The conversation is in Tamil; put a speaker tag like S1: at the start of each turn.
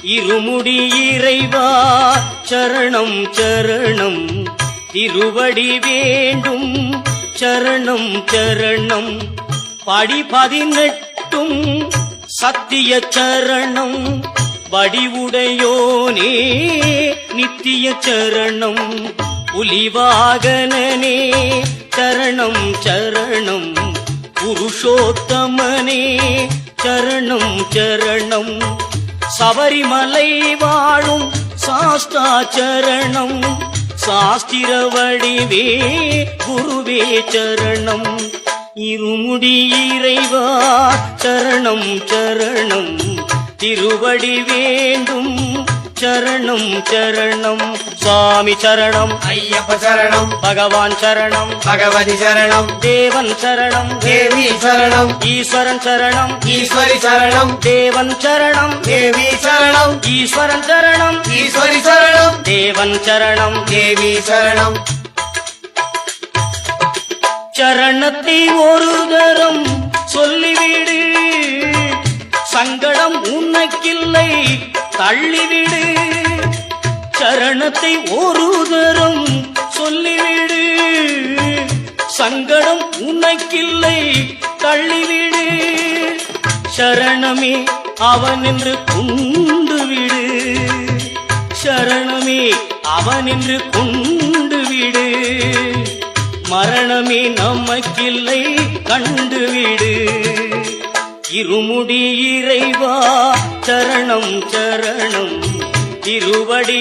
S1: இருமுடி இறைவா சரணம் சரணம் திருவடி வேண்டும் சரணம் சரணம் படி 18 சத்திய சரணம் வடிவுடையோனே நித்திய சரணம் புலிவாகனனே சரணம் சரணம் புருஷோத்தமனே சரணம் சரணம் சபரிமலை வாழும் சாஸ்தா சரணம் சாஸ்திர வடிவே குருவே சரணம் இருமுடி இறைவா சரணம் சரணம் திருவடி வேண்டும் சரணம் சரணம் சுவாமி சரணம்
S2: ஐயப்ப சரணம்
S1: பகவான் சரணம்
S2: பகவதி சரணம்
S1: தேவன் சரணம்
S2: தேவி சரணம்
S1: ஈஸ்வரன் சரணம்
S2: ஈஸ்வரி சரணம்
S1: தேவன் சரணம்
S2: தேவி சரணம்
S1: ஈஸ்வரன் சரணம்
S2: ஈஸ்வரி சரணம்
S1: தேவன் சரணம்
S2: தேவி சரணம்
S1: சரணத்தை ஒரு தரம் சொல்லிவிடு சங்கடம் உனக்கில்லை தள்ளிவிடு சரணத்தை ஒரு தரம் சொல்லிவிடு சங்கடம் உனக்கில்லை தள்ளிவிடு சரணமே அவன் என்று கொண்டு விடு சரணமே அவன் என்று கொண்டு விடு மரணமே நமக்கில்லை கண்டுவிடு இருமுடி இறைவா சரணம் சரணம் திருவடி